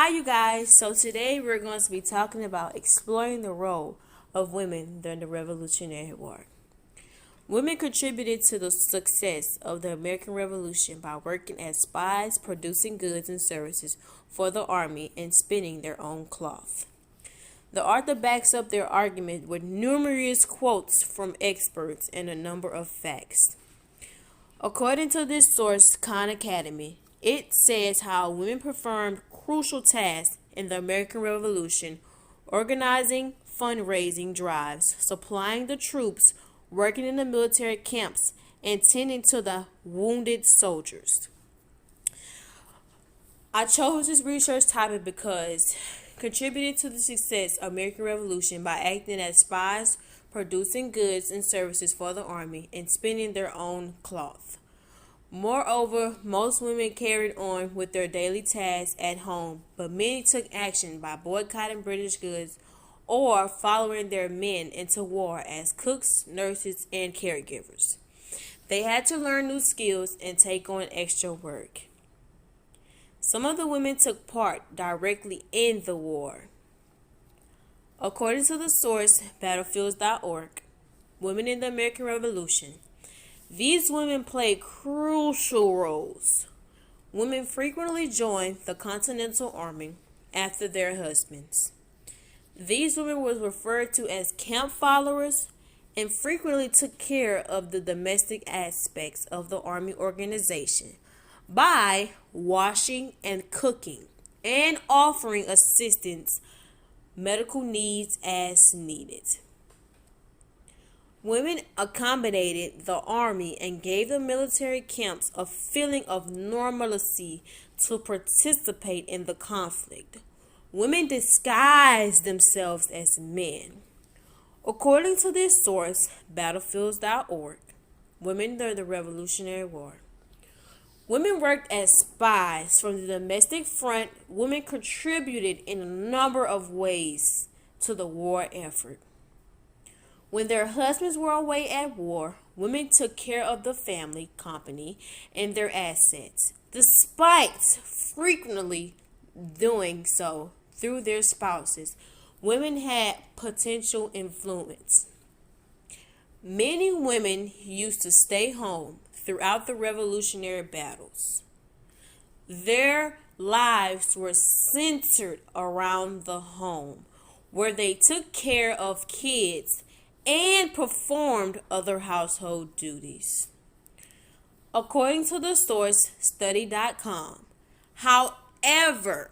Hi, you guys. So today we're going to be talking about exploring the role of women during the Revolutionary War. Women contributed to the success of the American Revolution by working as spies, producing goods and services for the army, and spinning their own cloth. The author backs up their argument with numerous quotes from experts and a number of facts. According to this source, Khan Academy, it says how women performed crucial tasks in the American Revolution, organizing fundraising drives, supplying the troops, working in the military camps, and tending to the wounded soldiers. I chose this research topic because contributed to the success of the American Revolution by acting as spies, producing goods and services for the army, and spinning their own cloth. Moreover, most women carried on with their daily tasks at home, but many took action by boycotting British goods or following their men into war as cooks, nurses, and caregivers. They had to learn new skills and take on extra work. Some of the women took part directly in the war. According to the source battlefields.org, Women in the American Revolution, these women played crucial roles. Women frequently joined the Continental Army after their husbands. These women were referred to as camp followers and frequently took care of the domestic aspects of the army organization by washing and cooking and offering assistance, medical needs as needed. Women accommodated the army and gave the military camps a feeling of normalcy to participate in the conflict. Women disguised themselves as men. According to this source, battlefields.org, Women during the Revolutionary War. Women worked as spies from the domestic front. Women contributed in a number of ways to the war effort. When their husbands were away at war, women took care of the family, company, and their assets, despite frequently doing so through their spouses. Women had potential influence. Many women used to stay home throughout the revolutionary battles. Their lives were centered around the home, where they took care of kids and performed other household duties. According to the source study.com, however,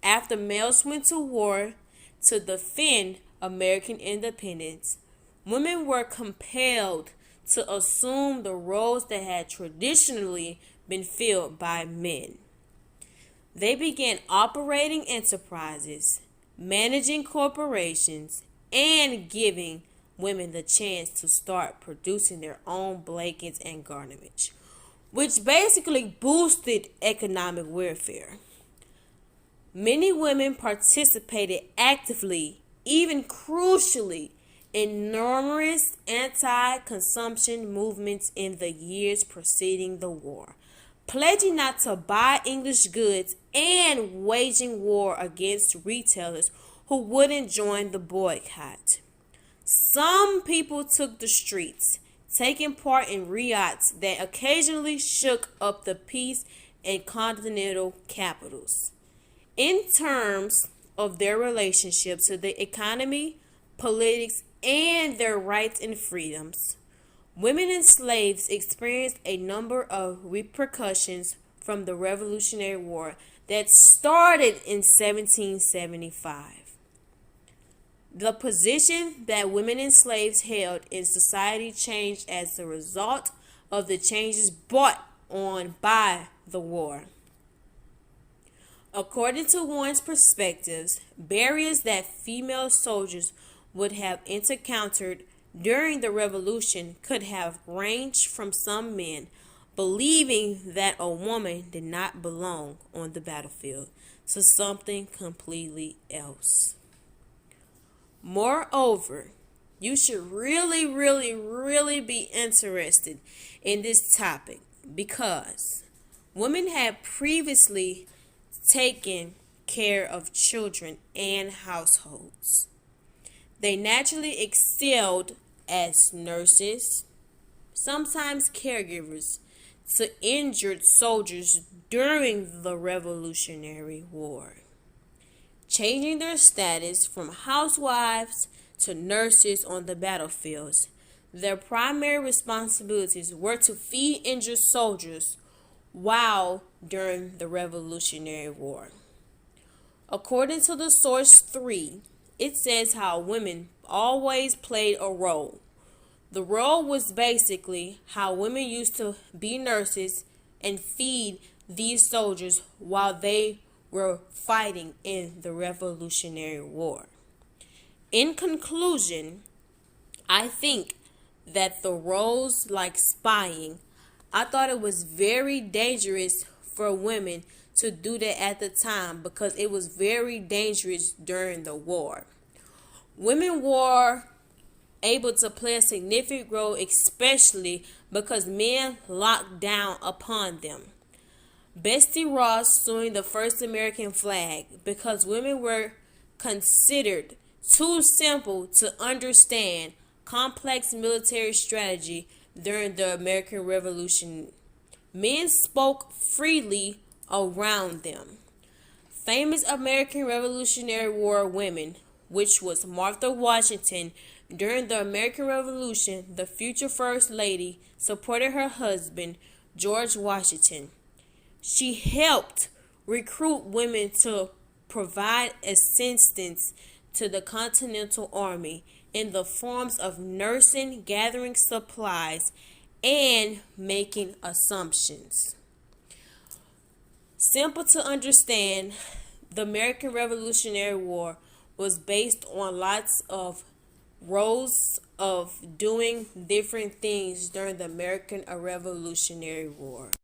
after males went to war to defend American independence, women were compelled to assume the roles that had traditionally been filled by men. They began operating enterprises, managing corporations, and giving women the chance to start producing their own blankets and garments, which basically boosted economic welfare. Many women participated actively, even crucially, in numerous anti-consumption movements in the years preceding the war, pledging not to buy English goods and waging war against retailers who wouldn't join the boycott. Some people took the streets, taking part in riots that occasionally shook up the peace in continental capitals. In terms of their relationship to the economy, politics, and their rights and freedoms, women and slaves experienced a number of repercussions from the Revolutionary War that started in 1775. The position that women and slaves held in society changed as a result of the changes brought on by the war. According to one's perspectives, barriers that female soldiers would have encountered during the revolution could have ranged from some men believing that a woman did not belong on the battlefield to something completely else. Moreover, you should really be interested in this topic because women had previously taken care of children and households. They naturally excelled as nurses, sometimes caregivers, to injured soldiers during the Revolutionary War, changing their status from housewives to nurses on the battlefields. Their primary responsibilities were to feed injured soldiers while during the Revolutionary War. According to the source 3, it says how women always played a role. The role was basically how women used to be nurses and feed these soldiers while they were fighting in the Revolutionary War. In conclusion, I think that the roles like spying, I thought it was very dangerous for women to do that at the time because it was very dangerous during the war. Women were able to play a significant role, especially because men locked down upon them. Bessie Ross suing the first American flag because women were considered too simple to understand complex military strategy during the American Revolution. Men spoke freely around them. Famous American Revolutionary War women, which was Martha Washington. During the American Revolution, the future First Lady supported her husband, George Washington. She helped recruit women to provide assistance to the Continental Army in the forms of nursing, gathering supplies, and making assumptions. Simple to understand, the American Revolutionary War was based on lots of roles of doing different things during the American Revolutionary War.